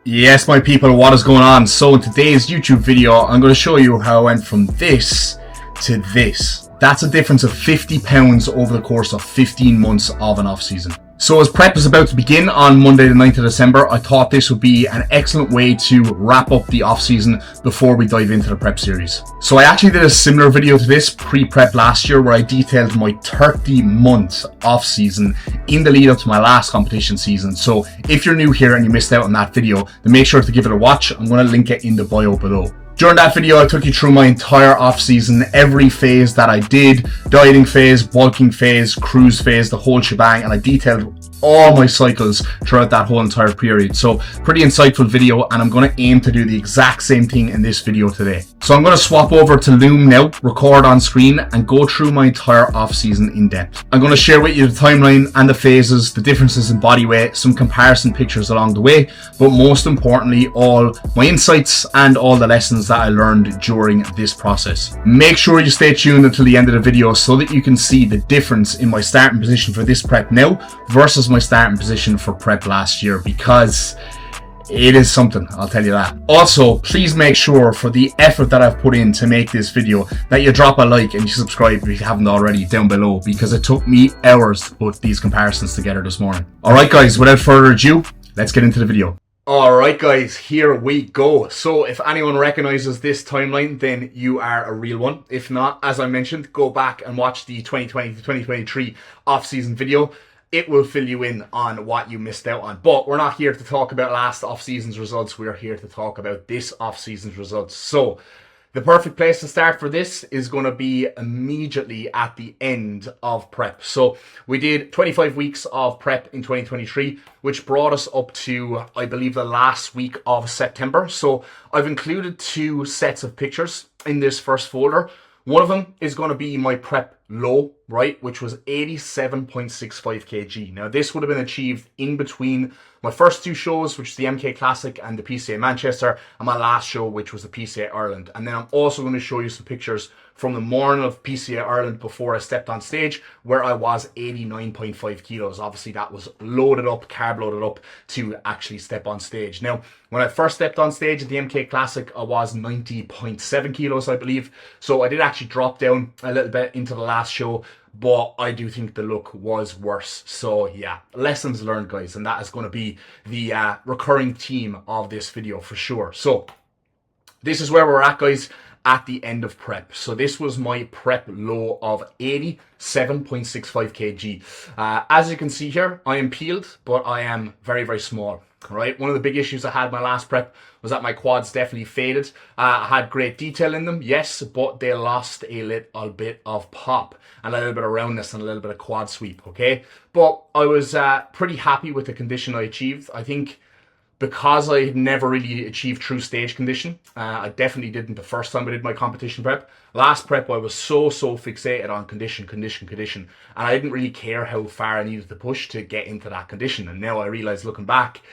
Yes, my people, what is going on? So in today's YouTube video, I'm going to show you how I went from this to this. That's a difference of 50 pounds over the course of 15 months of an off season. So as prep is about to begin on Monday the 9th of December, I thought this would be an excellent way to wrap up the off season before we dive into the prep series. So I actually did a similar video to this pre-prep last year where I detailed my 30-month off season in the lead up to my last competition season. So if you're new here and you missed out on that video, then make sure to give it a watch. I'm going to link it in the bio below. During that video, I took you through my entire off season, every phase that I did, dieting phase, bulking phase, cruise phase, the whole shebang, and I detailed all my cycles throughout that whole entire period. So pretty insightful video, and I'm going to aim to do the exact same thing in this video today. So I'm going to swap over to Loom now, record on screen, and go through my entire off season in depth. I'm going to share with you the timeline and the phases, the differences in body weight, some comparison pictures along the way, but most importantly, all my insights and all the lessons that I learned during this process. Make sure you stay tuned until the end of the video so that you can see the difference in my starting position for this prep now versus my starting position for prep last year, because it is something, I'll tell you that. Also, please make sure for the effort that I've put in to make this video that you drop a like and you subscribe if you haven't already down below, because it took me hours to put these comparisons together this morning. Alright guys, without further ado, let's get into the video. Alright guys, here we go. So if anyone recognizes this timeline, then you are a real one. If not, as I mentioned, go back and watch the 2020 to 2023 off-season video. It will fill you in on what you missed out on. But we're not here to talk about last off-season's results. We're here to talk about this off-season's results. So the perfect place to start for this is going to be immediately at the end of prep. So we did 25 weeks of prep in 2023, which brought us up to, I believe, the last week of September. So I've included two sets of pictures in this first folder. One of them is going to be my prep low, right, which was 87.65 kg. Now, this would have been achieved in between my first two shows, which is the MK Classic and the PCA Manchester, and my last show, which was the PCA Ireland. And then I'm also going to show you some pictures from the morning of PCA Ireland before I stepped on stage, where I was 89.5 kilos. Obviously, that was loaded up, carb loaded up to actually step on stage. Now, when I first stepped on stage at the MK Classic, I was 90.7 kilos, I believe. So I did actually drop down a little bit into the last show, but I do think the look was worse. So yeah, lessons learned, guys, and that is going to be the recurring theme of this video for sure. So this is where we're at, guys, at the end of prep. So this was my prep low of 87.65 kg. As you can see here, I am peeled, but I am very, very small. Right, one of the big issues I had my last prep was that my quads definitely faded. I had great detail in them, yes, but they lost a little bit of pop and a little bit of roundness and a little bit of quad sweep, okay? But I was pretty happy with the condition I achieved. I think because I had never really achieved true stage condition, I definitely didn't the first time I did my competition prep. Last prep, I was so fixated on condition, and I didn't really care how far I needed to push to get into that condition. And now I realize, looking back,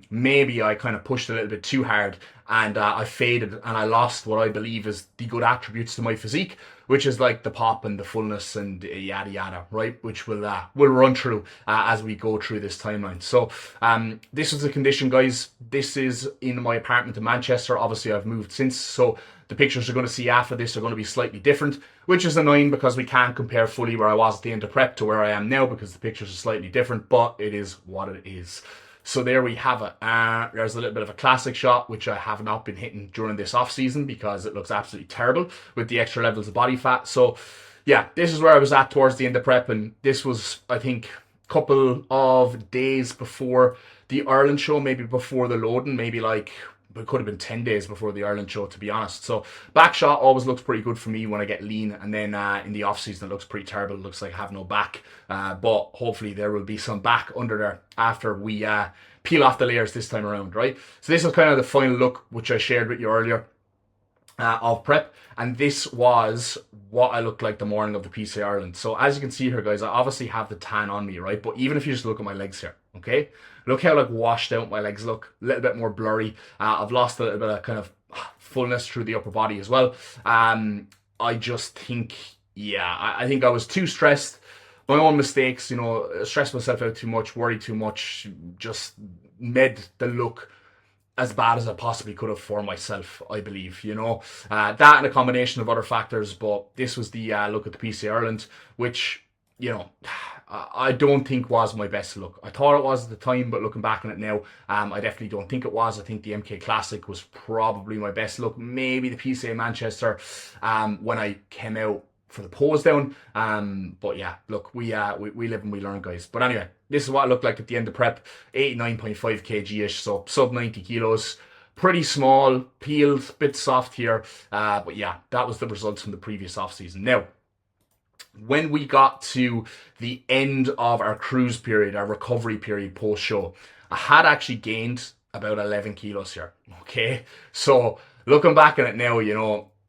maybe I kind of pushed a little bit too hard and I faded and I lost what I believe is the good attributes to my physique, which is like the pop and the fullness and yada yada, right? Which we'll run through as we go through this timeline. So this is the condition, guys. This is in my apartment in Manchester. Obviously, I've moved since, so the pictures you're going to see after this are going to be slightly different, which is annoying because we can't compare fully where I was at the end of prep to where I am now because the pictures are slightly different, but it is what it is. So there we have it. There's a little bit of a classic shot, which I have not been hitting during this off season because it looks absolutely terrible with the extra levels of body fat. So yeah, this is where I was at towards the end of prep, and this was, I think, a couple of days before the Ireland show, maybe before the loading, maybe like, it could have been 10 days before the Ireland show, to be honest. So back shot always looks pretty good for me when I get lean, and then in the off season it looks pretty terrible. It looks like I have no back, but hopefully there will be some back under there after we peel off the layers this time around, right? So this is kind of the final look, which I shared with you earlier, of prep, and this was what I looked like the morning of the PCA Ireland. So as you can see here, guys, I obviously have the tan on me, right? But even if you just look at my legs here, okay, look how like washed out my legs look, a little bit more blurry. I've lost a little bit of kind of fullness through the upper body as well. I just think, yeah, I think I was too stressed. My own mistakes, you know, stressed myself out too much, worried too much, just made the look as bad as I possibly could have for myself, I believe, that and a combination of other factors. But this was the look at the PCA Ireland, which, you know, I don't think was my best look. I thought it was at the time, but looking back on it now, I definitely don't think it was. I think the MK Classic was probably my best look. Maybe the PCA Manchester when I came out for the pose down. But yeah, look, we live and we learn, guys. But anyway, this is what it looked like at the end of prep. 89.5 kg-ish, so sub 90 kilos. Pretty small, peeled, bit soft here. But yeah, that was the results from the previous off-season. Now, when we got to the end of our cruise period, our recovery period post-show, I had actually gained about 11 kilos here, okay? So, looking back on it now,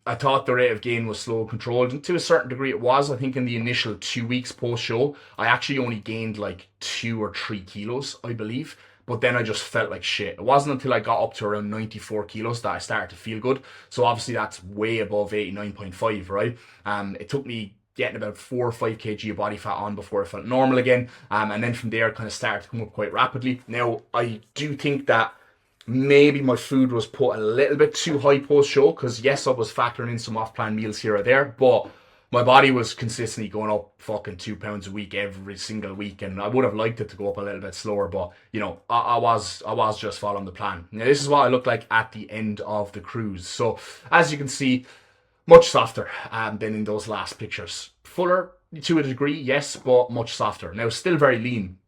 I thought the rate of gain was slow and controlled, and to a certain degree it was. I think in the initial 2 weeks post-show, I actually only gained like 2 or 3 kilos, I believe. But then I just felt like shit. It wasn't until I got up to around 94 kilos that I started to feel good. So obviously that's way above 89.5, right? It took me getting about 4 or 5 kg of body fat on before I felt normal again. And then from there, kind of started to come up quite rapidly. Now, I do think that maybe my food was put a little bit too high post-show, because yes, I was factoring in some off-plan meals here or there, but my body was consistently going up fucking 2 pounds a week every single week, and I would have liked it to go up a little bit slower, but I was just following the plan. Now this is what I looked like at the end of the cruise. So as you can see, much softer than in those last pictures. Fuller to a degree, yes, but much softer. Now still very lean,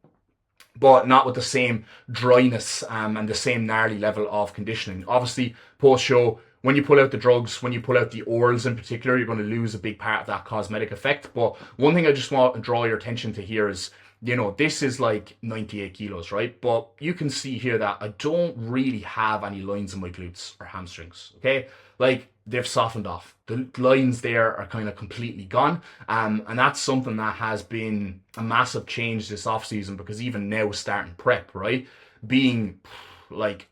but not with the same dryness and the same gnarly level of conditioning. Obviously, post-show, when you pull out the drugs, when you pull out the orals in particular, you're going to lose a big part of that cosmetic effect. But one thing I just want to draw your attention to here is, this is like 98 kilos, right? But you can see here that I don't really have any lines in my glutes or hamstrings, okay? Like, they've softened off. The lines there are kind of completely gone. And that's something that has been a massive change this off-season, because even now starting prep, right? Being like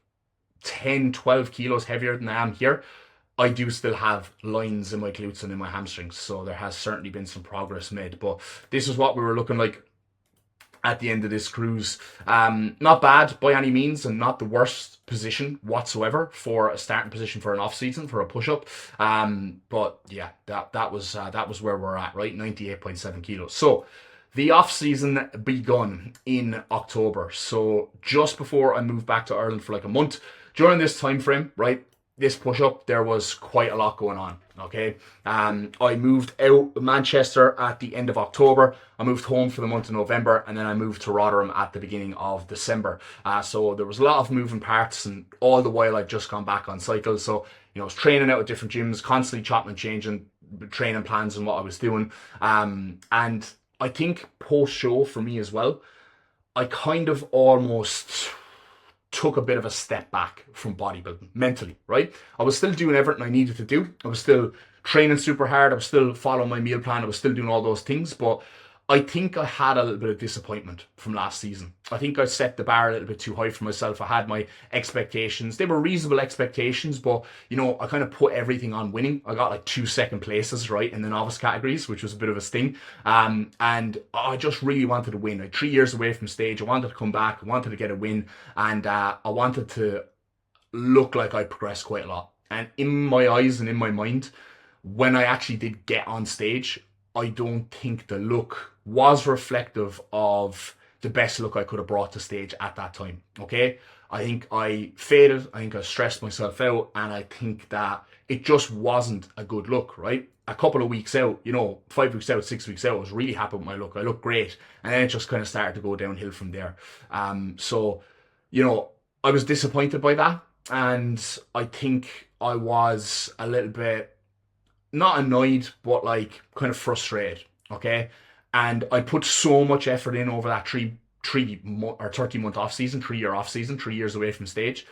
10, 12 kilos heavier than I am here, I do still have lines in my glutes and in my hamstrings. So there has certainly been some progress made. But this is what we were looking like at the end of this cruise. Not bad by any means, and not the worst position whatsoever for a starting position for an off season, for a push-up. But yeah, that was where we're at, right? 98.7 kilos. So the off season begun in October. So just before I moved back to Ireland for like a month, during this time frame, right, this push-up, there was quite a lot going on, okay? I moved out of Manchester at the end of October. I moved home for the month of November, and then I moved to Rotherham at the beginning of December. So there was a lot of moving parts, and all the while I'd just gone back on cycles. So, I was training out at different gyms, constantly chopping and changing training plans and what I was doing. And I think post-show for me as well, I kind of almost took a bit of a step back from bodybuilding mentally, right? I was still doing everything I needed to do. I was still training super hard. I was still following my meal plan. I was still doing all those things, but I think I had a little bit of disappointment from last season. I think I set the bar a little bit too high for myself. I had my expectations. They were reasonable expectations, but, I kind of put everything on winning. I got like 2 second places, right, in the novice categories, which was a bit of a sting. And I just really wanted to win. Like 3 years away from stage, I wanted to come back. I wanted to get a win. And I wanted to look like I progressed quite a lot. And in my eyes and in my mind, when I actually did get on stage, I don't think the look was reflective of the best look I could have brought to stage at that time, okay? I think I faded, I think I stressed myself out, and I think that it just wasn't a good look, right? A couple of weeks out, 5 weeks out, 6 weeks out, I was really happy with my look. I looked great, and then it just kind of started to go downhill from there. So, I was disappointed by that, and I think I was a little bit, not annoyed, but like kind of frustrated, okay? And I put so much effort in over that 30-month off season, 3-year off season, 3 years away from stage,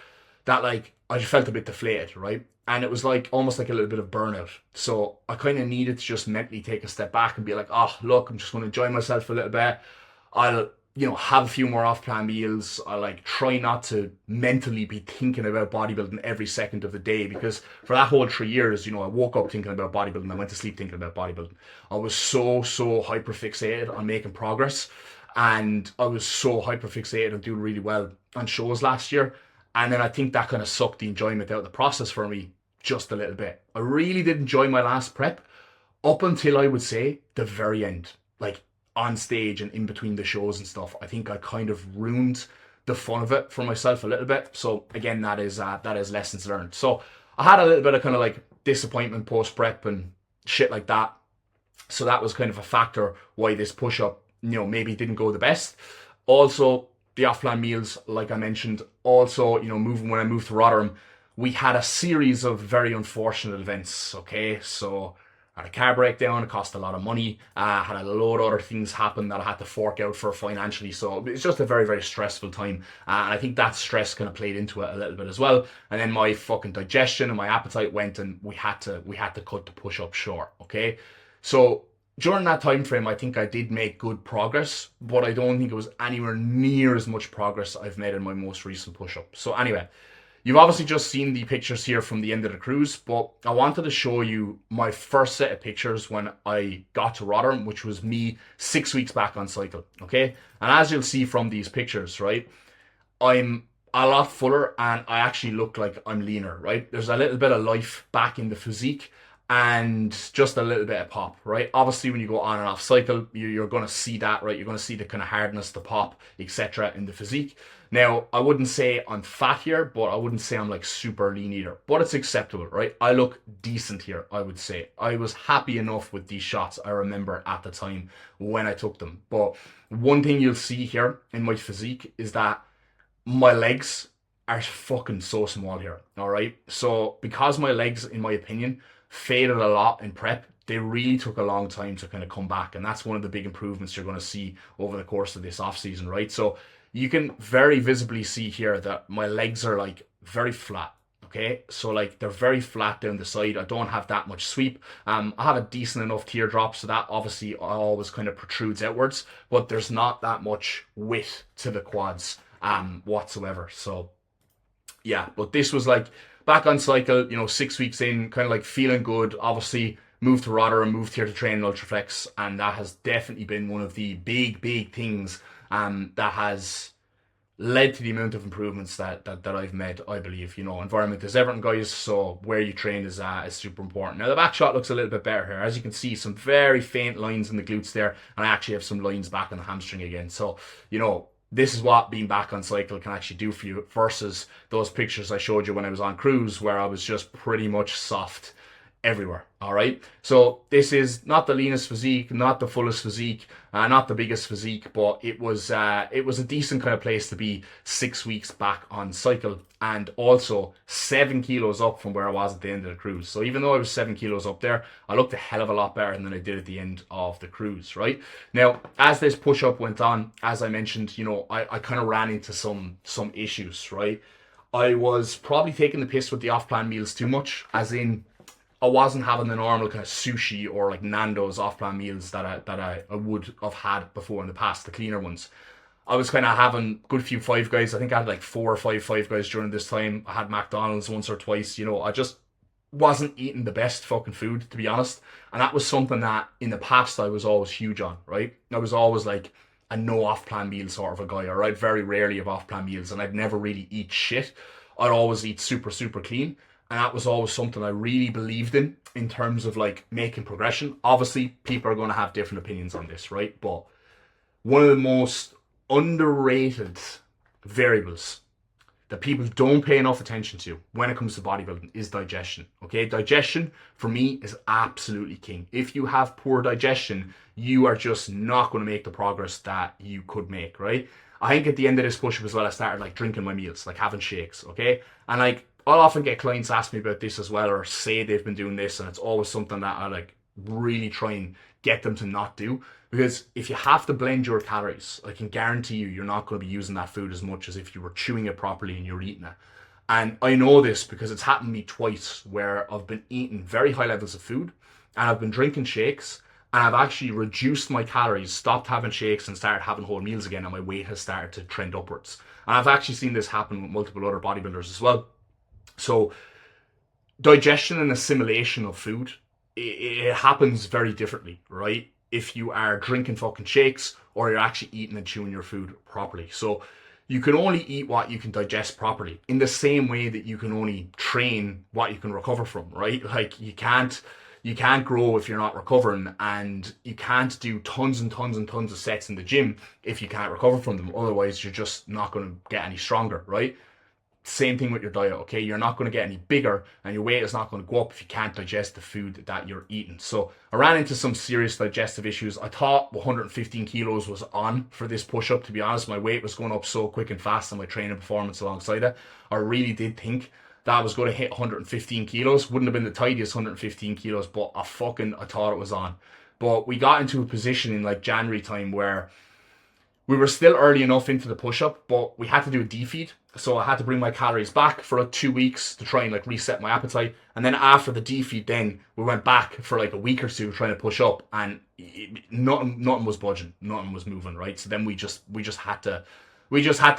that like I just felt a bit deflated, right? And it was like almost like a little bit of burnout. So I kind of needed to just mentally take a step back and be like, oh, look, I'm just going to enjoy myself a little bit. I'll have a few more off-plan meals. I like try not to mentally be thinking about bodybuilding every second of the day, because for that whole 3 years, I woke up thinking about bodybuilding. I went to sleep thinking about bodybuilding. I was so hyper fixated on making progress, and I was so hyper fixated on doing really well on shows last year. And then I think that kind of sucked the enjoyment out of the process for me just a little bit. I really did enjoy my last prep up until, I would say, the very end. Like on stage and in between the shows and stuff, I think I kind of ruined the fun of it for myself a little bit. So again, that is lessons learned. So I had a little bit of kind of like disappointment post prep and shit like that. So that was kind of a factor why this push up, maybe didn't go the best. Also, the off-plan meals, like I mentioned, also, when I moved to Rotterdam, we had a series of very unfortunate events, okay? So I had a car breakdown, it cost a lot of money, had a load of other things happen that I had to fork out for financially, so it's just a very, very stressful time, and I think that stress kind of played into it a little bit as well, and then my fucking digestion and my appetite went, and we had to cut the push-up short, okay? So during that time frame, I think I did make good progress, but I don't think it was anywhere near as much progress I've made in my most recent push-up. So anyway, you've obviously just seen the pictures here from the end of the cruise, but I wanted to show you my first set of pictures when I got to Rotterdam, which was me 6 weeks back on cycle, okay? And as you'll see from these pictures, right, I'm a lot fuller and I actually look like I'm leaner, right? There's a little bit of life back in the physique and just a little bit of pop, right? Obviously, when you go on and off cycle, you're going to see that, right? You're going to see the kind of hardness, the pop, etc. in the physique. Now, I wouldn't say I'm fat here, but I wouldn't say I'm like super lean either. But it's acceptable, right? I look decent here, I would say. I was happy enough with these shots, I remember at the time when I took them. But one thing you'll see here in my physique is that my legs are fucking so small here, all right? So because my legs, in my opinion, faded a lot in prep, they really took a long time to kind of come back, and that's one of the big improvements you're going to see over the course of this off season, right? So you can very visibly see here that my legs are like very flat, okay? So like they're very flat down the side. I don't have that much sweep. I have a decent enough teardrop, so that obviously always kind of protrudes outwards, but there's not that much width to the quads whatsoever. So yeah, but this was like back on cycle, 6 weeks in, kind of like feeling good. Obviously, moved to Rotterdam, moved here to train in Ultraflex, and that has definitely been one of the big, big things that has led to the amount of improvements that I've made, I believe. Environment is everything, guys, so where you train is super important. Now, the back shot looks a little bit better here. As you can see, some very faint lines in the glutes there, and I actually have some lines back on the hamstring again. So, this is what being back on cycle can actually do for you versus those pictures I showed you when I was on cruise where I was just pretty much soft everywhere. All right. So this is not the leanest physique, not the fullest physique, not the biggest physique, but it was a decent kind of place to be 6 weeks back on cycle, and also 7 kilos up from where I was at the end of the cruise. So even though I was 7 kilos up there, I looked a hell of a lot better than I did at the end of the cruise, right? Now, as this push up went on, as I mentioned, I kind of ran into some issues, right? I was probably taking the piss with the off-plan meals too much, as in I wasn't having the normal kind of sushi or like Nando's off-plan meals that I would have had before in the past, the cleaner ones. I was kind of having a good few Five Guys. I think I had like 4 or 5 Five Guys during this time. I had McDonald's once or twice. I just wasn't eating the best fucking food, to be honest. And that was something that in the past I was always huge on, right? I was always like a no off-plan meal sort of a guy, all right? Very rarely have off-plan meals, and I'd never really eat shit. I'd always eat super, super clean. And that was always something I really believed in terms of like making progression. Obviously, people are going to have different opinions on this, right? But one of the most underrated variables that people don't pay enough attention to when it comes to bodybuilding is digestion, okay? Digestion, for me, is absolutely king. If you have poor digestion, you are just not going to make the progress that you could make, right? I think at the end of this push-up as well, I started like drinking my meals, like having shakes, okay? And like, I'll often get clients ask me about this as well, or say they've been doing this, and it's always something that I like really try and get them to not do. Because if you have to blend your calories, I can guarantee you're not going to be using that food as much as if you were chewing it properly and you're eating it. And I know this because it's happened to me twice where I've been eating very high levels of food and I've been drinking shakes, and I've actually reduced my calories, stopped having shakes and started having whole meals again, and my weight has started to trend upwards. And I've actually seen this happen with multiple other bodybuilders as well. So digestion and assimilation of food, it happens very differently, right? If you are drinking fucking shakes or you're actually eating and chewing your food properly. So you can only eat what you can digest properly, in the same way that you can only train what you can recover from, right? Like you can't grow if you're not recovering, and you can't do tons and tons and tons of sets in the gym if you can't recover from them. Otherwise, you're just not going to get any stronger, right? Same thing with your diet, okay? You're not going to get any bigger, and your weight is not going to go up if you can't digest the food that you're eating. So I ran into some serious digestive issues. I thought 115 kilos was on for this push-up. To be honest, my weight was going up so quick and fast, and my training performance alongside it. I really did think that I was going to hit 115 kilos. Wouldn't have been the tidiest 115 kilos, but I thought it was on. But we got into a position in like January time where we were still early enough into the push-up, but we had to do a defeed. So I had to bring my calories back for like 2 weeks to try and like reset my appetite. And then after the defeed, then we went back for like a week or two trying to push up, and nothing was budging, nothing was moving, right? So then we just had to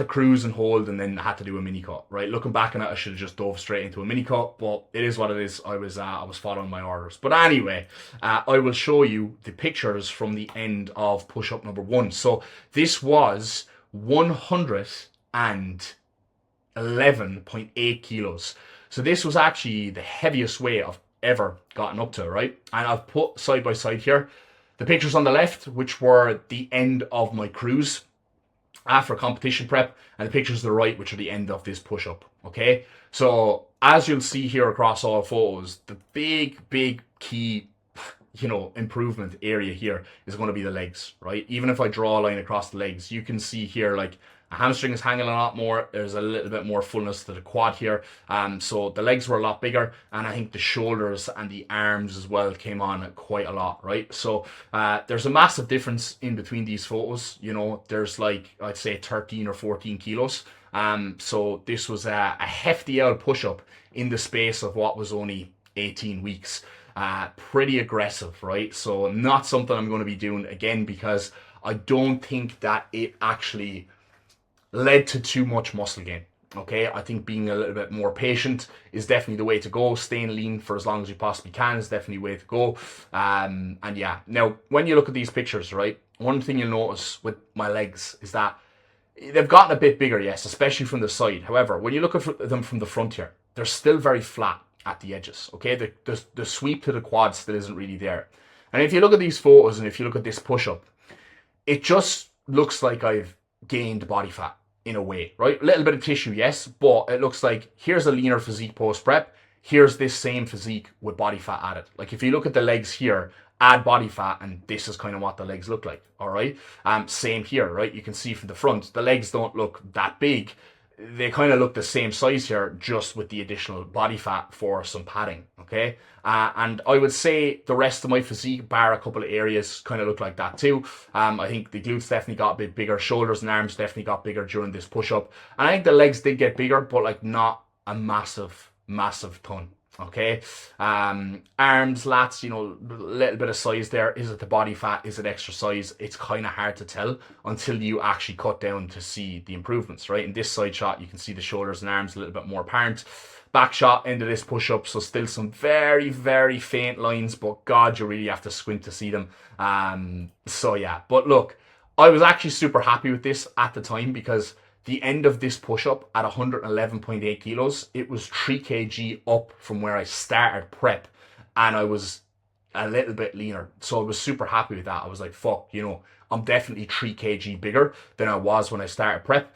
cruise and hold, and then had to do a mini cut, right? Looking back on it, I should have just dove straight into a mini cut, but it is what it is. I was following my orders. But anyway, I will show you the pictures from the end of push-up number 1. So this was 111.8 kilos. So this was actually the heaviest weight I've ever gotten up to, right? And I've put side by side here the pictures on the left, which were the end of my cruise after competition prep, and the pictures to the right, which are the end of this push-up, okay? So as you'll see here across all photos, the big key, improvement area here is going to be the legs, right? Even if I draw a line across the legs, you can see here, like, a hamstring is hanging a lot more. There's a little bit more fullness to the quad here. So the legs were a lot bigger, and I think the shoulders and the arms as well came on quite a lot, right? So there's a massive difference in between these photos. There's like, I'd say 13 or 14 kilos. So this was a hefty old push-up in the space of what was only 18 weeks. Pretty aggressive, right? So not something I'm going to be doing again, because I don't think that it actually led to too much muscle gain. Okay, I think being a little bit more patient is definitely the way to go. Staying lean for as long as you possibly can is definitely the way to go. And yeah, now when you look at these pictures, right, one thing you'll notice with my legs is that they've gotten a bit bigger, yes, especially from the side. However, when you look at them from the front here, they're still very flat at the edges. Okay, the sweep to the quad still isn't really there. And if you look at these photos, and if you look at this push-up, it just looks like I've gained body fat in a way, right? A little bit of tissue, yes, but it looks like here's a leaner physique post-prep. Here's this same physique with body fat added. Like, if you look at the legs here, add body fat, and this is kind of what the legs look like, all right? Same here, right? You can see from the front, the legs don't look that big. They kind of look the same size here, just with the additional body fat for some padding, okay? And I would say the rest of my physique, bar a couple of areas, kind of look like that too. I think the glutes definitely got a bit bigger. Shoulders and arms definitely got bigger during this push-up. And I think the legs did get bigger, but like not a massive ton. Okay, arms, lats, a little bit of size there. Is it the body fat? Is it exercise? It's kind of hard to tell until you actually cut down to see the improvements, right? In this side shot, you can see the shoulders and arms a little bit more apparent. Back shot into this push-up, so still some very, very faint lines, but God, you really have to squint to see them. So yeah, but look, I was actually super happy with this at the time, because the end of this push-up at 111.8 kilos, it was 3 kg up from where I started prep, and I was a little bit leaner. So I was super happy with that. I was like, fuck, I'm definitely 3 kg bigger than I was when I started prep,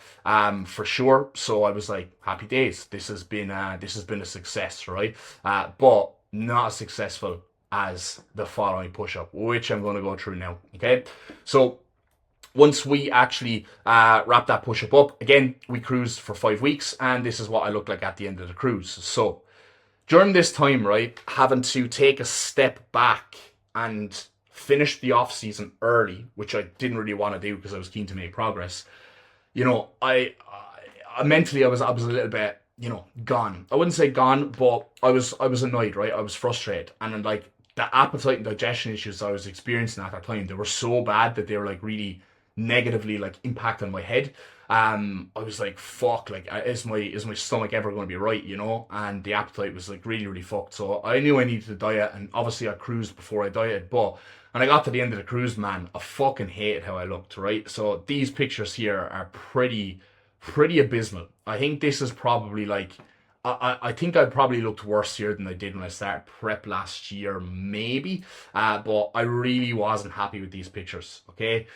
for sure. So I was like, happy days. This has been a success, right? But not as successful as the following push-up, which I'm going to go through now. Okay, so once we actually wrap that push-up up, again, we cruised for 5 weeks, and this is what I looked like at the end of the cruise. So during this time, right, having to take a step back and finish the off-season early, which I didn't really want to do because I was keen to make progress, I mentally, I was a little bit, gone. I wouldn't say gone, but I was annoyed, right? I was frustrated, and like the appetite and digestion issues I was experiencing at that time, they were so bad that they were like really negatively like impacting my head. I was like, fuck, like, is my stomach ever going to be right, and the appetite was like really fucked. So I knew I needed to diet, and obviously I cruised before I dieted, but when I got to the end of the cruise, man, I fucking hated how I looked, right? So these pictures here are pretty pretty abysmal. I think this is probably like, I think I probably looked worse here than I did when I started prep last year, maybe. But I really wasn't happy with these pictures, okay?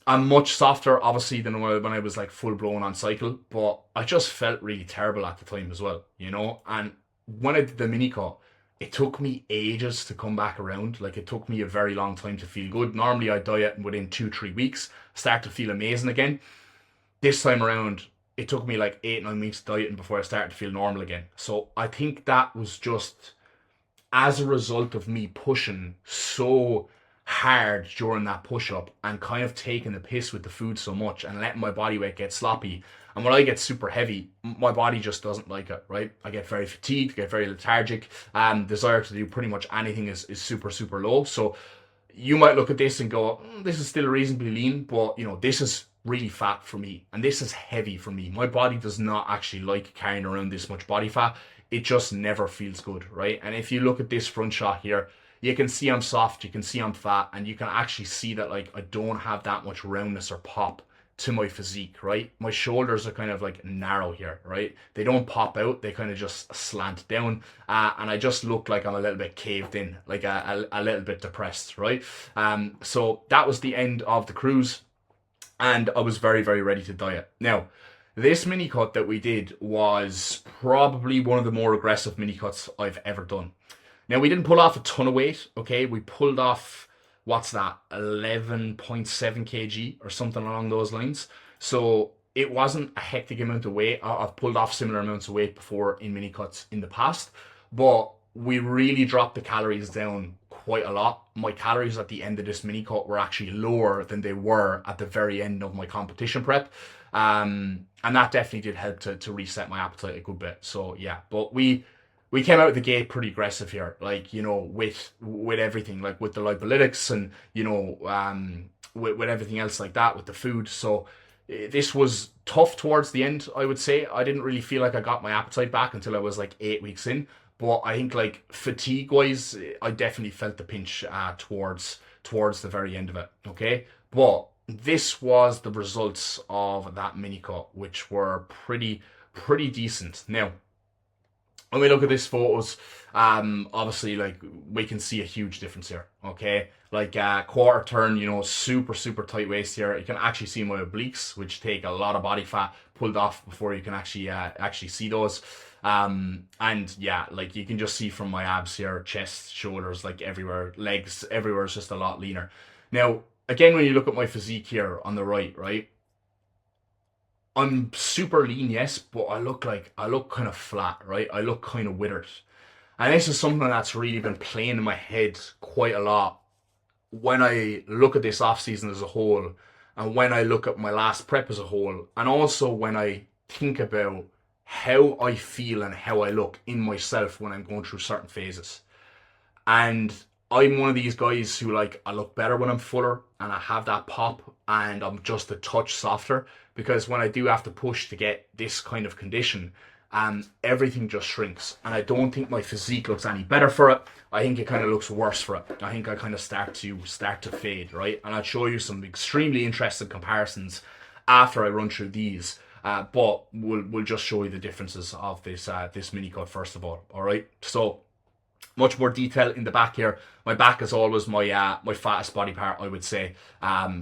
I'm much softer, obviously, than when I was like full blown on cycle, but I just felt really terrible at the time as well, you know? And when I did the mini cut, it took me ages to come back around. Like, it took me a very long time to feel good. Normally, I diet and within 2-3 weeks, start to feel amazing again. This time around, it took me like 8-9 weeks dieting before I started to feel normal again. So I think that was just as a result of me pushing so hard during that push up and kind of taking the piss with the food so much and letting my body weight get sloppy. And when I get super heavy, my body just doesn't like it, right? I get very fatigued, get very lethargic, and desire to do pretty much anything is super, super low. So you might look at this and go, this is still reasonably lean, but you know, this is really fat for me and this is heavy for me. My body does not actually like carrying around this much body fat. It just never feels good, right? And if you look at this front shot here, you can see I'm soft, you can see I'm fat, and you can actually see that like I don't have that much roundness or pop to my physique, right? My shoulders are kind of like narrow here, right? They don't pop out, they kind of just slant down, and I just look like I'm a little bit caved in, like a little bit depressed, right? So that was the end of the cruise, and I was very, very ready to diet. Now, this mini cut that we did was probably one of the more aggressive mini cuts I've ever done. Now, we didn't pull off a ton of weight, okay? We pulled off, what's that, 11.7 kg or something along those lines. So it wasn't a hectic amount of weight. I've pulled off similar amounts of weight before in mini cuts in the past, but we really dropped the calories down quite a lot. My calories at the end of this mini cut were actually lower than they were at the very end of my competition prep. And that definitely did help to reset my appetite a good bit. So yeah, but we came out of the gate pretty aggressive here, like, you know, with everything, like with the lipolytics and, you know, with everything else like that, with the food. So this was tough towards the end, I would say. I didn't really feel like I got my appetite back until I was like 8 weeks in. But I think like fatigue wise, I definitely felt the pinch towards the very end of it. Okay. But this was the results of that mini cut, which were pretty decent. Now, when we look at these photos, obviously, like, we can see a huge difference here, okay? Like, quarter turn, you know, super tight waist here. You can actually see my obliques, which take a lot of body fat pulled off before you can actually see those. And yeah, like, you can just see from my abs here, chest, shoulders, like everywhere, legs, everywhere is just a lot leaner. Now, again, when you look at my physique here on the right? I'm super lean, yes, but I look kind of flat, right? I look kind of withered. And this is something that's really been playing in my head quite a lot when I look at this off season as a whole, and when I look at my last prep as a whole, and also when I think about how I feel and how I look in myself when I'm going through certain phases. And I'm one of these guys who, like, I look better when I'm fuller and I have that pop and I'm just a touch softer, because when I do have to push to get this kind of condition, everything just shrinks. And I don't think my physique looks any better for it. I think it kind of looks worse for it. I think I kind of start to fade, right? And I'll show you some extremely interesting comparisons after I run through these. But we'll just show you the differences of this mini cut first of all right? So, much more detail in the back here. My back is always my fattest body part, I would say.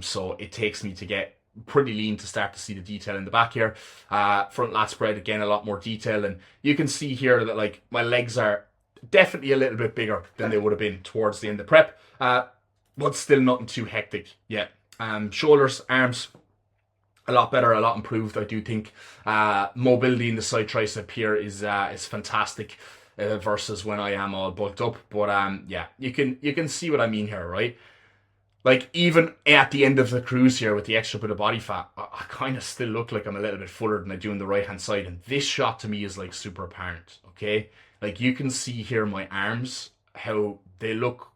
So it takes me to get pretty lean to start to see the detail in the back here. Front lat spread, again, a lot more detail. And you can see here that, like, my legs are definitely a little bit bigger than they would have been towards the end of prep. But still nothing too hectic yet. Shoulders, arms, a lot better, a lot improved, I do think. Mobility in the side tricep here is fantastic. Versus when I am all bulked up, but yeah, you can see what I mean here, right? Like, even at the end of the cruise here with the extra bit of body fat, I kind of still look like I'm a little bit fuller than I do on the right hand side, and this shot to me is like super apparent, okay? Like, you can see here my arms, how they look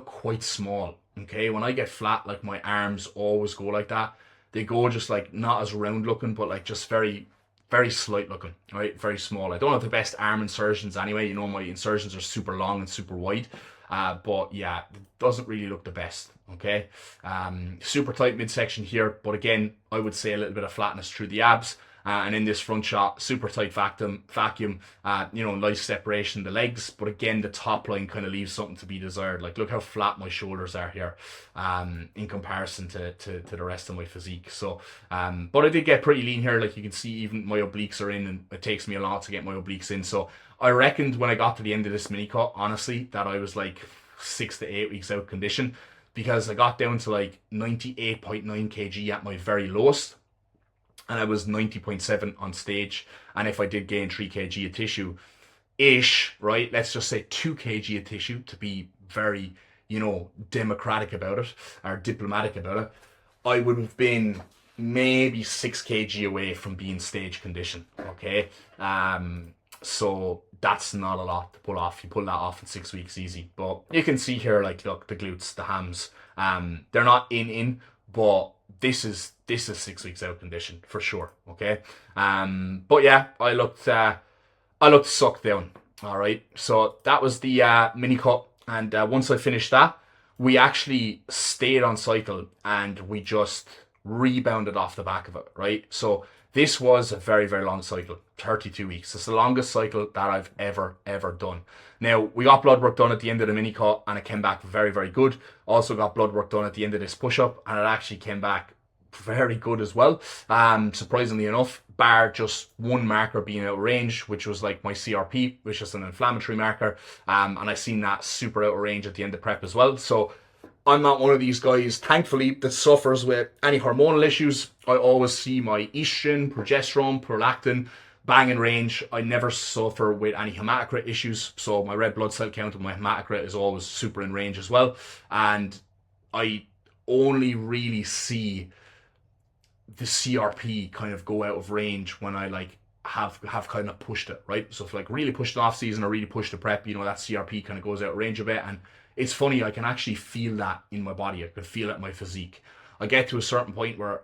quite small, okay? When I get flat, like, my arms always go like that. They go just like not as round looking, but like just very very slight looking, right? Very small. I don't have the best arm insertions anyway. You know, my insertions are super long and super wide. But yeah, it doesn't really look the best, okay? Super tight midsection here, but again, I would say a little bit of flatness through the abs. And in this front shot, super tight vacuum, you know, nice separation in the legs, but again, the top line kind of leaves something to be desired. Like, look how flat my shoulders are here, in comparison to the rest of my physique. So, but I did get pretty lean here. Like, you can see even my obliques are in, and it takes me a lot to get my obliques in. So I reckoned when I got to the end of this mini cut, honestly, that I was like 6 to 8 weeks out condition, because I got down to like 98.9 kg at my very lowest, and I was 90.7 on stage. And if I did gain 3 kg of tissue ish, right, let's just say 2 kg of tissue to be very, you know, democratic about it, or diplomatic about it, I would have been maybe 6 kg away from being stage condition, okay? So that's not a lot to pull off. You pull that off in 6 weeks easy. But you can see here, like, look, the glutes, the hams, they're not in, but this is 6 weeks out condition for sure, okay? But yeah, I looked sucked down. All right, so that was the mini cut, and once I finished that, we actually stayed on cycle and we just rebounded off the back of it, right? So this was a very, very long cycle, 32 weeks. It's the longest cycle that I've ever done. Now, we got blood work done at the end of the mini cut, and it came back very, very good. Also got blood work done at the end of this push-up, and it actually came back very good as well. Surprisingly enough, bar just one marker being out of range, which was like my CRP, which is an inflammatory marker. And I seen that super out of range at the end of prep as well. So I'm not one of these guys, thankfully, that suffers with any hormonal issues. I always see my estrogen, progesterone, prolactin bang in range. I never suffer with any hematocrit issues. So my red blood cell count and my hematocrit is always super in range as well. And I only really see the CRP kind of go out of range when I like have kind of pushed it, right? So if like really pushed the off season or really pushed the prep, you know, that CRP kind of goes out of range a bit. And it's funny, I can actually feel that in my body. I can feel it in my physique. I get to a certain point where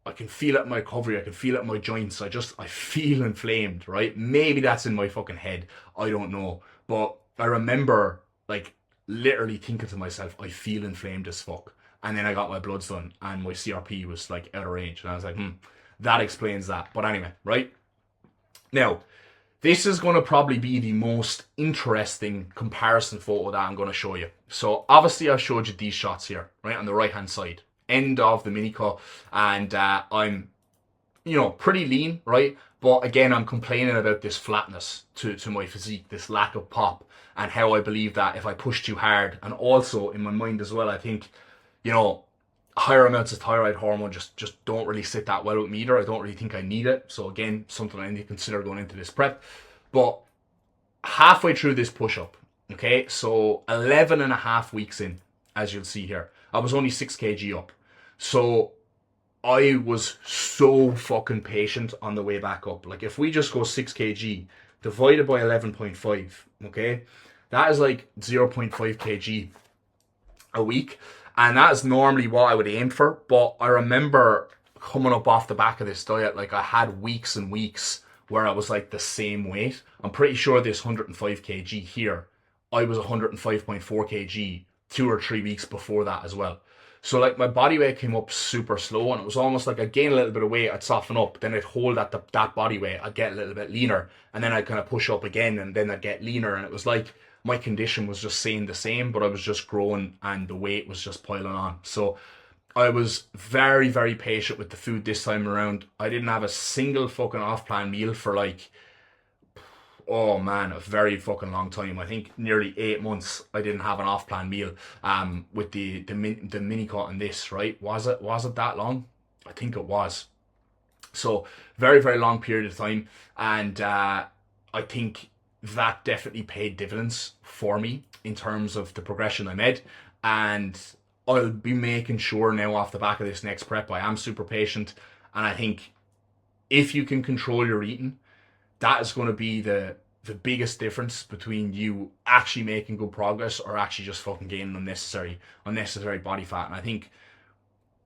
I can feel it in my recovery. I can feel it in my joints. I feel inflamed, right? Maybe that's in my fucking head. I don't know. But I remember like literally thinking to myself, I feel inflamed as fuck. And then I got my bloods done and my CRP was like out of range. And I was like, that explains that. But anyway, right? Now, this is going to probably be the most interesting comparison photo that I'm going to show you. So obviously I showed you these shots here, right? On the right hand side, end of the mini cut. And I'm, you know, pretty lean, right? But again, I'm complaining about this flatness to my physique, this lack of pop, and how I believe that if I push too hard, and also in my mind as well, I think, you know, higher amounts of thyroid hormone just don't really sit that well with me either. I don't really think I need it. So again, something I need to consider going into this prep. But halfway through this push-up, okay, so 11 and a half weeks in, as you'll see here, I was only 6 kg up. So I was so fucking patient on the way back up. Like if we just go 6 kg divided by 11.5, okay, that is like 0.5 kg a week. And that is normally what I would aim for. But I remember coming up off the back of this diet, like I had weeks and weeks where I was like the same weight. I'm pretty sure this 105 kg here, I was 105.4 kg 2 or 3 weeks before that as well. So like my body weight came up super slow, and it was almost like I'd gain a little bit of weight, I'd soften up, then I'd hold at that body weight, I'd get a little bit leaner, and then I'd kind of push up again, and then I'd get leaner, and it was like my condition was just staying the same, but I was just growing and the weight was just piling on. So I was very, very patient with the food this time around. I didn't have a single fucking off-plan meal for like, oh man, a very fucking long time. I think nearly 8 months I didn't have an off-plan meal with the mini cut and this, right? Was it that long? I think it was. So very, very long period of time. And I think that definitely paid dividends for me in terms of the progression I made. And I'll be making sure now off the back of this next prep, I am super patient. And I think if you can control your eating, that is going to be the biggest difference between you actually making good progress or actually just fucking gaining unnecessary body fat. And I think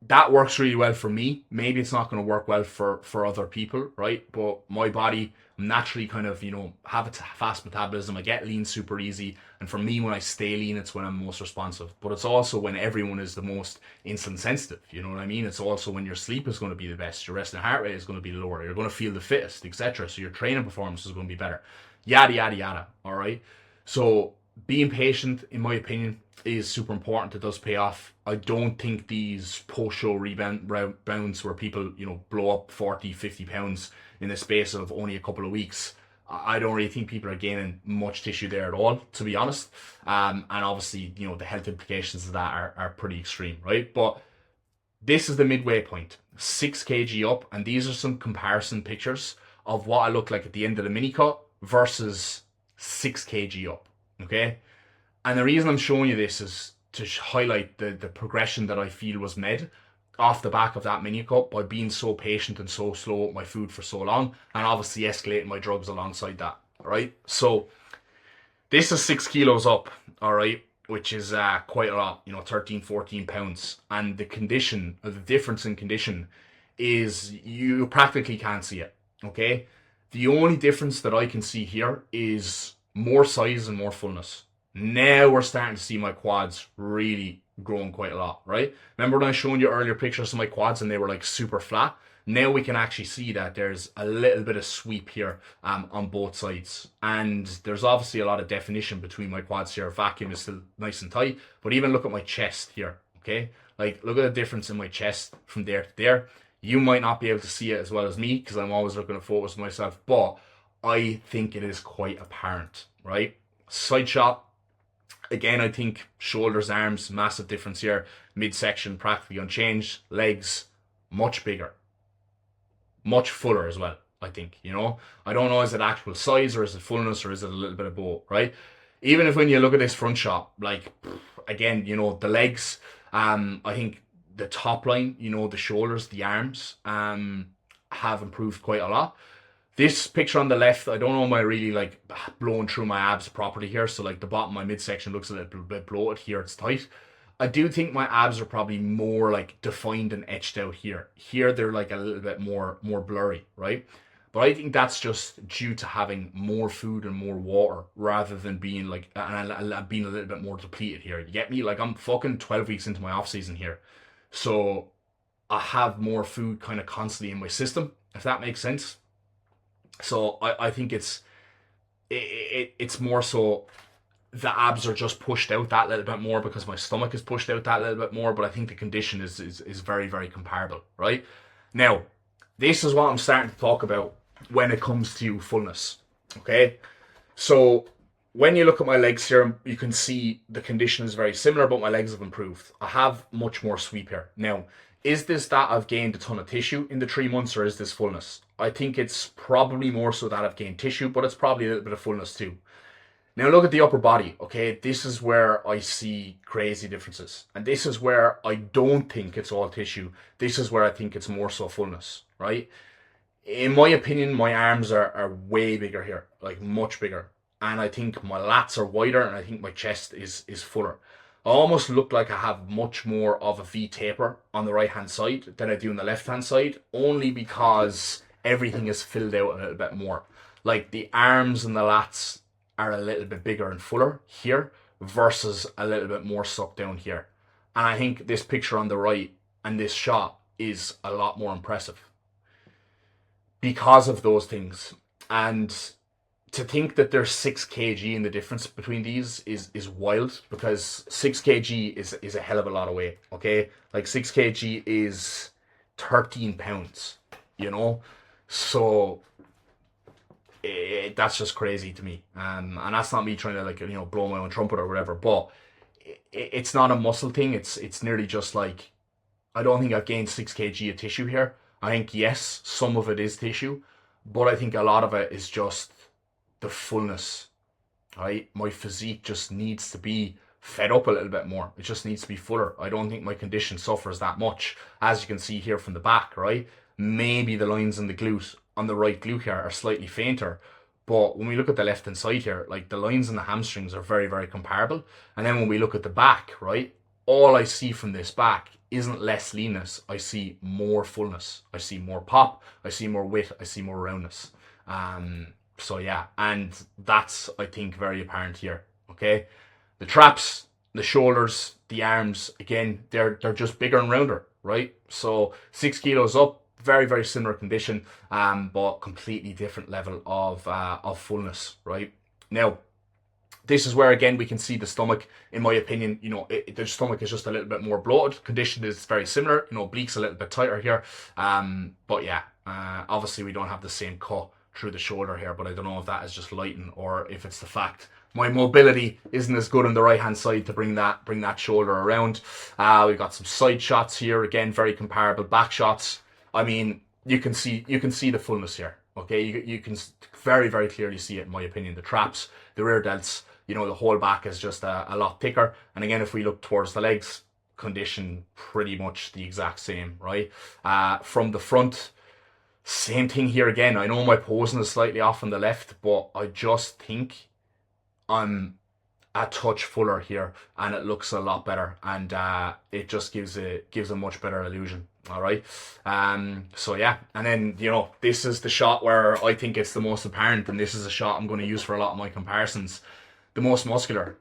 that works really well for me. Maybe it's not going to work well for other people, right? But my body, I'm naturally kind of, have a fast metabolism. I get lean super easy. And for me, when I stay lean, it's when I'm most responsive. But it's also when everyone is the most insulin sensitive. You know what I mean? It's also when your sleep is going to be the best. Your resting heart rate is going to be lower. You're going to feel the fittest, etc. So your training performance is going to be better. Yada, yada, yada. All right. So being patient, in my opinion, is super important. It does pay off. I don't think these post-show rebounds where people, blow up 40, 50 pounds in the space of only a couple of weeks, I don't really think people are gaining much tissue there at all, to be honest. And obviously, the health implications of that are pretty extreme, right? But this is the midway point, 6 kg up, and these are some comparison pictures of what I look like at the end of the mini cut versus 6 kg up, okay? And the reason I'm showing you this is to highlight the progression that I feel was made off the back of that mini cut by being so patient and so slow with my food for so long, and obviously escalating my drugs alongside that, all right? So this is 6 kilos up, all right, which is quite a lot, 13, 14 pounds. And the difference in condition is you practically can't see it, okay? The only difference that I can see here is more size and more fullness. Now we're starting to see my quads really growing quite a lot, right? Remember when I was showing you earlier pictures of my quads and they were like super flat? Now we can actually see that there's a little bit of sweep here on both sides. And there's obviously a lot of definition between my quads here. Vacuum is still nice and tight. But even look at my chest here, okay? Like, look at the difference in my chest from there to there. You might not be able to see it as well as me because I'm always looking at photos of myself. But I think it is quite apparent, right? Side shot. Again, I think shoulders, arms, massive difference here. Midsection practically unchanged. Legs, much bigger. Much fuller as well, I think, I don't know, is it actual size or is it fullness or is it a little bit of both, right? Even if when you look at this front shot, like, again, the legs, I think the top line, the shoulders, the arms, have improved quite a lot. This picture on the left, I don't know, am I really like blowing through my abs properly here? So like the bottom of my midsection looks a little bit bloated. Here it's tight. I do think my abs are probably more like defined and etched out here. Here they're like a little bit more blurry, right? But I think that's just due to having more food and more water rather than being like being a little bit more depleted here. You get me? Like I'm fucking 12 weeks into my off season here, so I have more food kind of constantly in my system, if that makes sense. So I think it's more so the abs are just pushed out that little bit more because my stomach is pushed out that little bit more, but I think the condition is very, very comparable, right? Now, this is what I'm starting to talk about when it comes to fullness, okay? So when you look at my legs here, you can see the condition is very similar, but my legs have improved. I have much more sweep here. Now, is this that I've gained a ton of tissue in the 3 months, or is this fullness? I think it's probably more so that I've gained tissue, but it's probably a little bit of fullness too. Now look at the upper body, okay? This is where I see crazy differences. And this is where I don't think it's all tissue. This is where I think it's more so fullness, right? In my opinion, my arms are way bigger here, like much bigger. And I think my lats are wider and I think my chest is fuller. I almost look like I have much more of a V taper on the right hand side than I do on the left hand side, only because everything is filled out a little bit more. Like the arms and the lats are a little bit bigger and fuller here versus a little bit more sucked down here. And I think this picture on the right and this shot is a lot more impressive because of those things. And to think that there's 6 kg in the difference between these is wild, because 6 kg is a hell of a lot of weight, okay? Like 6 kg is 13 pounds, So that's just crazy to me, and that's not me trying to blow my own trumpet or whatever, but it's not a muscle thing. It's nearly just like, I don't think I've gained 6 kg of tissue here. I think yes, some of it is tissue, but I think a lot of it is just the fullness, right? My physique just needs to be fed up a little bit more. It just needs to be fuller. I don't think my condition suffers that much, as you can see here from the back, right? Maybe the lines in the glute, on the right glute here, are slightly fainter, but when we look at the left hand side here, like the lines in the hamstrings are very, very comparable. And then when we look at the back, right, all I see from this back isn't less leanness. I see more fullness. I see more pop. I see more width. I see more roundness. So yeah, and that's, I think, very apparent here. Okay, the traps, the shoulders, the arms, again, they're just bigger and rounder, right? So 6 kilos up, very, very similar condition, but completely different level of fullness, right? Now, this is where, again, we can see the stomach. In my opinion, the stomach is just a little bit more bloated. Condition is very similar. Obliques a little bit tighter here. But yeah, obviously we don't have the same cut through the shoulder here, but I don't know if that is just lighting or if it's the fact my mobility isn't as good on the right hand side to bring that shoulder around. We've got some side shots here, again, very comparable. Back shots, I mean, you can see the fullness here. Okay, you can very, very clearly see it, in my opinion. The traps, the rear delts, the whole back is just a lot thicker. And again, if we look towards the legs, condition pretty much the exact same, right? From the front, same thing here again. I know my posing is slightly off on the left, but I just think I'm a touch fuller here, and it looks a lot better, and it just gives a much better illusion. All right. So yeah, and then this is the shot where I think it's the most apparent, and this is a shot I'm going to use for a lot of my comparisons. The most muscular.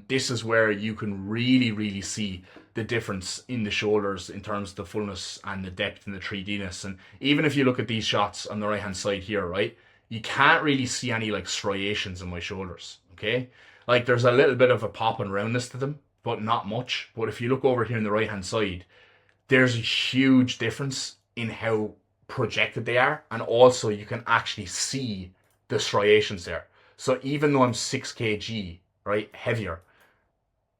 This is where you can really, really see the difference in the shoulders in terms of the fullness and the depth and the 3Dness. And even if you look at these shots on the right hand side here, right, you can't really see any like striations in my shoulders. Okay, like there's a little bit of a pop and roundness to them, but not much. But if you look over here on the right hand side, there's a huge difference in how projected they are, and also you can actually see the striations there. So even though I'm 6 kg, right, heavier,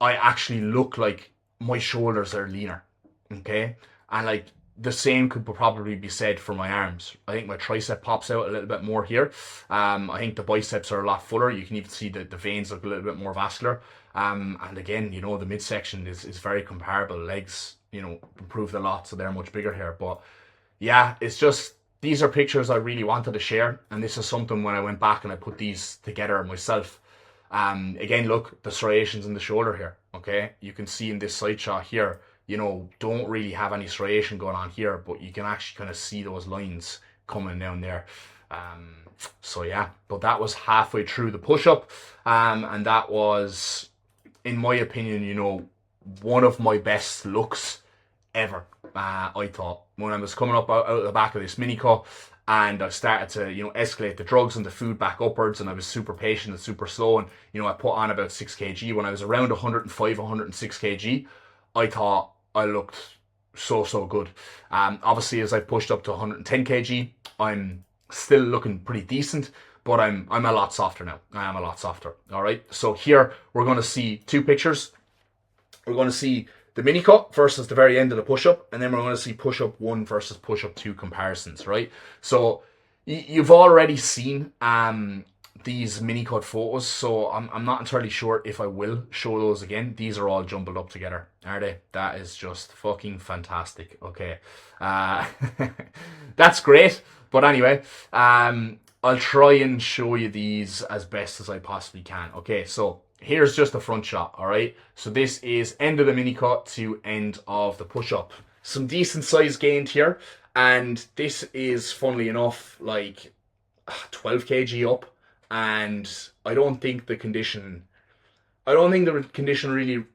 I actually look like my shoulders are leaner, okay? And like the same could probably be said for my arms. I think my tricep pops out a little bit more here. I think the biceps are a lot fuller. You can even see that the veins look a little bit more vascular. And again, the midsection is very comparable. Legs, improved a lot, so they're much bigger here. But yeah, it's just, these are pictures I really wanted to share, and this is something when I went back and I put these together myself. Again, look, the striations in the shoulder here, okay? You can see in this side shot here, don't really have any striation going on here, but you can actually kind of see those lines coming down there. So yeah, but that was halfway through the push-up, and that was, in my opinion, one of my best looks ever. I thought, when I was coming up out of the back of this mini cut, and I started to escalate the drugs and the food back upwards, and I was super patient and super slow, and I put on about 6 kg. When I was around 105, 106 kg, I thought I looked so good. Obviously, as I pushed up to 110 kg, I'm still looking pretty decent, but I'm a lot softer now. I am a lot softer. All right, so here we're going to see two pictures. We're going to see the mini cut versus the very end of the push-up, and then we're going to see push-up 1 versus push-up 2 comparisons, right? So you've already seen these mini cut photos, so I'm not entirely sure if I will show those again. These are all jumbled up together, are they? That is just fucking fantastic. Okay, that's great. But anyway, I'll try and show you these as best as I possibly can. Okay, so here's just the front shot, all right? So this is end of the mini cut to end of the push-up. Some decent size gained here, and this is, funnily enough, like 12 kg up, and I don't think the condition really,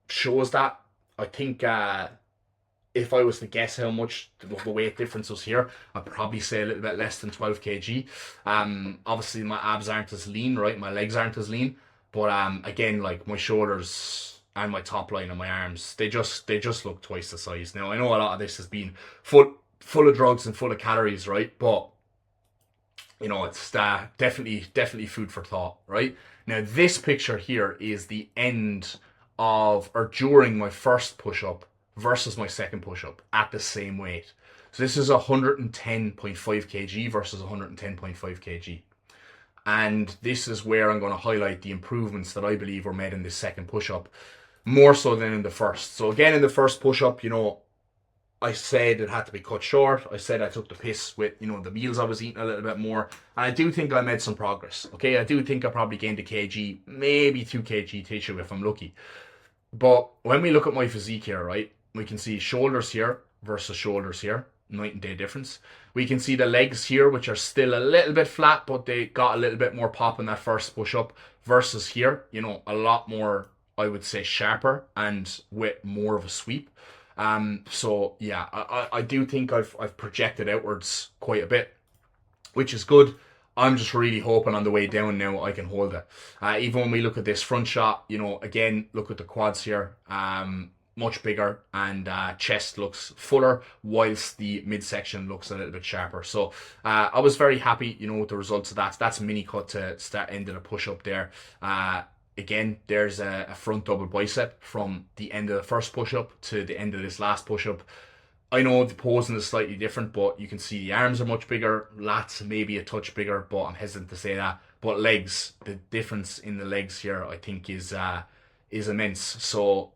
shows that. I think if I was to guess how much the weight difference was here, I'd probably say a little bit less than 12 kg. Obviously my abs aren't as lean, right? My legs aren't as lean. But again, like my shoulders and my top line and my arms, they just look twice the size. Now I know a lot of this has been full of drugs and full of calories, right? But it's definitely food for thought, right? Now this picture here is the end of, or during, my first push-up versus my second push-up at the same weight. So this is 110.5 kg versus 110.5 kg. And this is where I'm going to highlight the improvements that I believe were made in this second push-up, more so than in the first. So again, in the first push-up, I said it had to be cut short. I said I took the piss with, the meals I was eating a little bit more. And I do think I made some progress. Okay, I do think I probably gained a kg, maybe 2 kg tissue if I'm lucky. But when we look at my physique here, right, We can see shoulders here versus shoulders here. Night and day difference. We can see the legs here, which are still a little bit flat, but they got a little bit more pop in that first push up versus here, you know, a lot more, I would say, sharper and with more of a sweep. So yeah, I do think I've projected outwards quite a bit, which is good. I'm just really hoping on the way down now I can hold it. Even when we look at this front shot, you know, again, look at the quads here. Much bigger, and chest looks fuller, whilst the midsection looks a little bit sharper. So I was very happy, you know, with the results of that. That's a mini cut to start ending a push up there. Again, there's a front double bicep from the end of the first push up to the end of this last push up. I know the posing is slightly different, but you can see the arms are much bigger, lats maybe a touch bigger, but I'm hesitant to say that. But legs, the difference in the legs here, I think is immense. So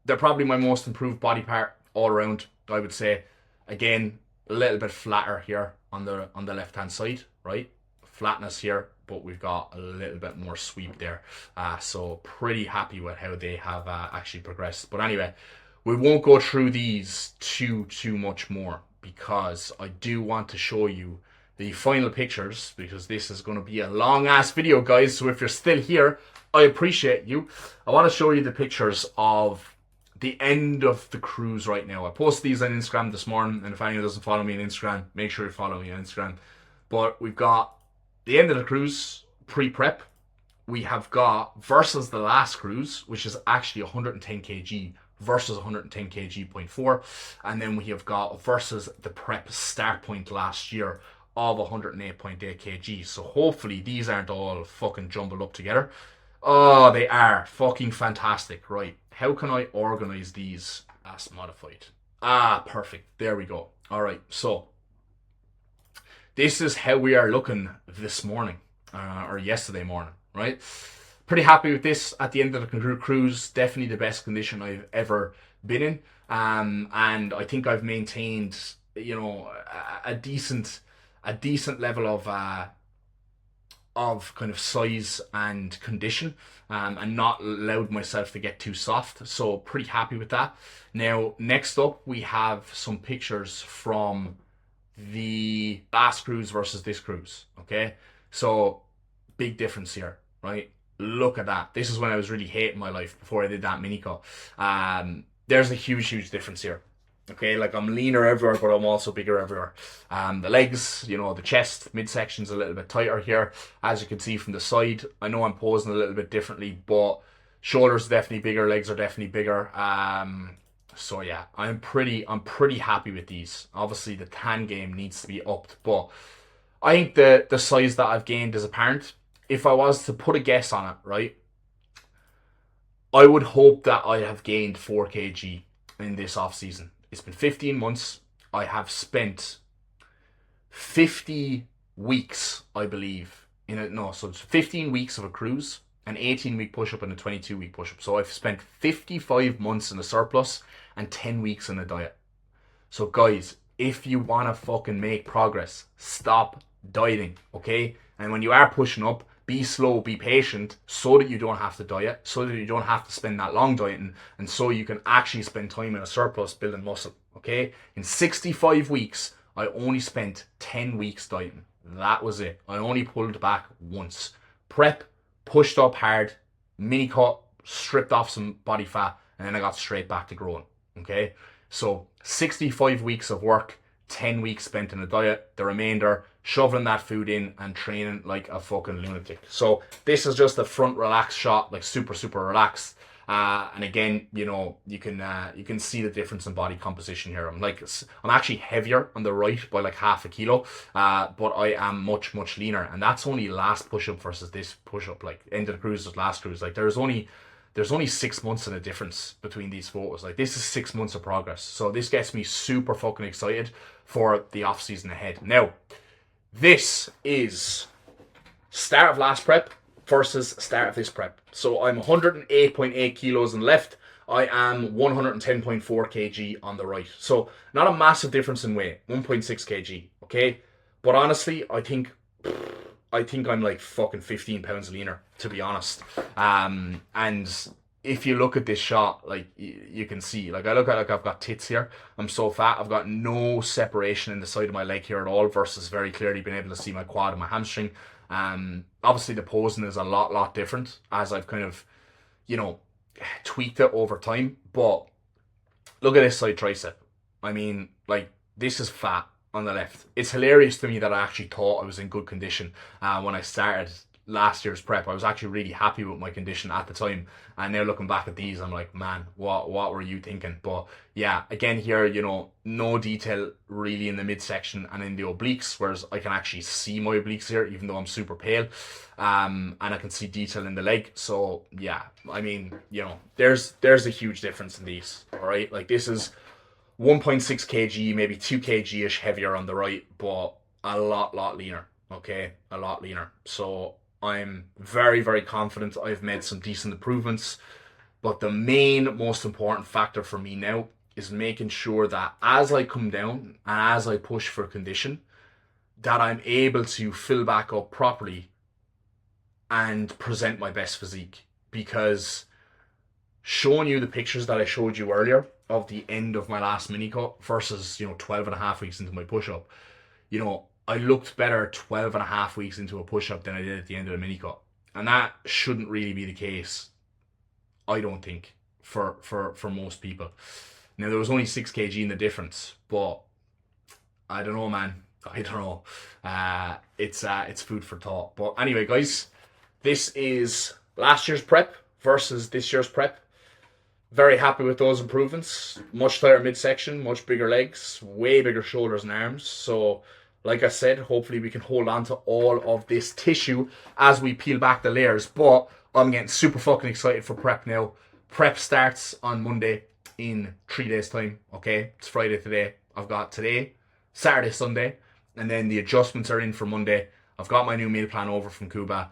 they're probably my most improved body part all around, I would say. Again, a little bit flatter here on the left hand side, right? Flatness here, but we've got a little bit more sweep there. So pretty happy with how they have actually progressed. But anyway, we won't go through these too much more, because I do want to show you the final pictures, because this is going to be a long ass video, guys. So if you're still here, I appreciate you. I want to show you the pictures of the end of the cruise right now. I posted these on Instagram this morning, and if anyone doesn't follow me on Instagram, make sure you follow me on Instagram. But we've got the end of the cruise, pre-prep. We have got versus the last cruise, which is actually 110 kg versus 110 kg 0.4, and then we have got versus the prep start point last year of 108.8 kg. So hopefully these aren't all fucking jumbled up together. Oh, they are fucking fantastic. Right, how can I organize these as modified? Perfect. There we go. All right, so this is how we are looking this morning, or yesterday morning, right? Pretty happy with this at the end of the cruise. Definitely the best condition I've ever been in, and I think I've maintained, you know, a decent level of kind of size and condition, and not allowed myself to get too soft. So pretty happy with that. Now, next up, we have some pictures from the last cruise versus this cruise. Okay, so big difference here, right? Look at that. This is when I was really hating my life before I did that mini cut. There's a huge difference here. Okay, like I'm leaner everywhere, but I'm also bigger everywhere. The legs, you know, the chest, midsection's a little bit tighter here, as you can see from the side. I know I'm posing a little bit differently, but shoulders are definitely bigger, legs are definitely bigger. So yeah, I'm pretty happy with these. Obviously, the tan game needs to be upped, but I think the size that I've gained is apparent. If I was to put a guess on it, right, I would hope that I have gained 4 kg in this off season. It's been 15 months. I have spent 50 weeks, I believe, so it's 15 weeks of a cruise, an 18-week push-up, and a 22-week push-up. So I've spent 55 months in a surplus and 10 weeks in a diet. So guys, if you want to fucking make progress, stop dieting, okay? And when you are pushing up, be slow, be patient, so that you don't have to diet, so that you don't have to spend that long dieting, and so you can actually spend time in a surplus building muscle, okay? In 65 weeks, I only spent 10 weeks dieting. That was it. I only pulled back once. Prep, pushed up hard, mini cut, stripped off some body fat, and then I got straight back to growing, okay? So 65 weeks of work, 10 weeks spent in a diet, the remainder shoveling that food in and training like a fucking lunatic. So this is just a front relaxed shot, like super relaxed. And again, you know, you can see the difference in body composition here. I'm actually heavier on the right by like half a kilo, but I am much leaner, and that's only last push-up versus this push-up. Like end of the cruise was last cruise. Like there's only 6 months in a difference between these photos. Like this is 6 months of progress. So this gets me super fucking excited for the off season ahead. Now, this is start of last prep versus start of this prep. So I'm 108.8 kilos on the left. I am 110.4 kg on the right. So not a massive difference in weight, 1.6 kg, okay? But honestly, I think I'm like fucking 15 pounds leaner, to be honest. And if you look at this shot, like you can see, like I look at, like I've got tits here. I'm so fat. I've got no separation in the side of my leg here at all, versus very clearly being able to see my quad and my hamstring. Obviously the posing is a lot different as I've kind of, you know, tweaked it over time. But look at this side tricep. I mean, like, this is fat on the left. It's hilarious to me that I actually thought I was in good condition when I started last year's prep. I was actually really happy with my condition at the time, and now looking back at these, I'm like, man, what were you thinking? But yeah, again here, you know, no detail really in the midsection and in the obliques, whereas I can actually see my obliques here even though I'm super pale, and I can see detail in the leg. So yeah, I mean, you know, there's a huge difference in these. All right, like this is 1.6 kg, maybe 2 kg ish heavier on the right, but a lot leaner. Okay, a lot leaner. So I'm very confident I've made some decent improvements. But the main, most important factor for me now is making sure that as I come down and as I push for condition, that I'm able to fill back up properly and present my best physique. Because showing you the pictures that I showed you earlier of the end of my last mini cut versus, you know, 12 and a half weeks into my push-up, you know, I looked better 12 and a half weeks into a push-up than I did at the end of the mini cut. And that shouldn't really be the case, I don't think, for most people. Now, there was only 6 kg in the difference, but I don't know, man. I don't know. It's food for thought. But anyway, guys, this is last year's prep versus this year's prep. Very happy with those improvements. Much tighter midsection, much bigger legs, way bigger shoulders and arms. So, like I said, hopefully we can hold on to all of this tissue as we peel back the layers. But I'm getting super fucking excited for prep now. Prep starts on Monday in 3 days' time. Okay, it's Friday today. I've got today, Saturday, Sunday, and then the adjustments are in for Monday. I've got my new meal plan over from Cuba.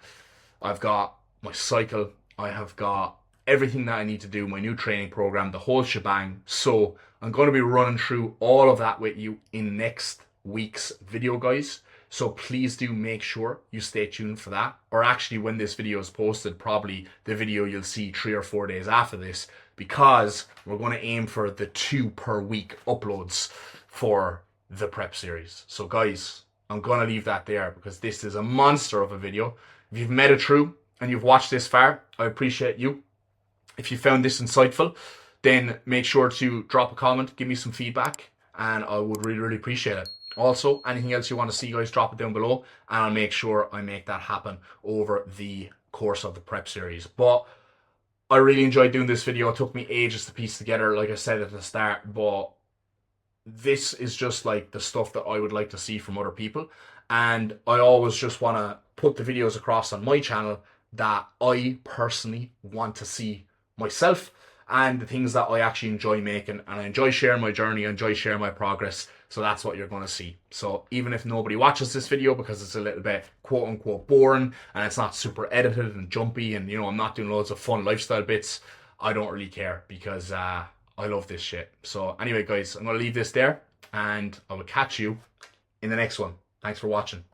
I've got my cycle. I have got everything that I need to do, my new training program, the whole shebang. So I'm going to be running through all of that with you in next week's video, guys. So please do make sure you stay tuned for that. Or actually, when this video is posted, probably the video you'll see 3 or 4 days after this, because we're going to aim for the 2 per week uploads for the prep series. So guys, I'm going to leave that there because this is a monster of a video. If you've made it through and you've watched this far, I appreciate you. If you found this insightful, then make sure to drop a comment, give me some feedback, and I would really appreciate it. Also, anything else you want to see, guys, drop it down below, and I'll make sure I make that happen over the course of the prep series. But I really enjoyed doing this video. It took me ages to piece together, like I said at the start, but this is just like the stuff that I would like to see from other people. And I always just want to put the videos across on my channel that I personally want to see myself, and the things that I actually enjoy making, and I enjoy sharing my journey, I enjoy sharing my progress. So that's what you're going to see. So even if nobody watches this video because it's a little bit quote unquote boring and it's not super edited and jumpy, and, you know, I'm not doing loads of fun lifestyle bits, I don't really care, because I love this shit. So anyway, guys, I'm going to leave this there, and I will catch you in the next one. Thanks for watching.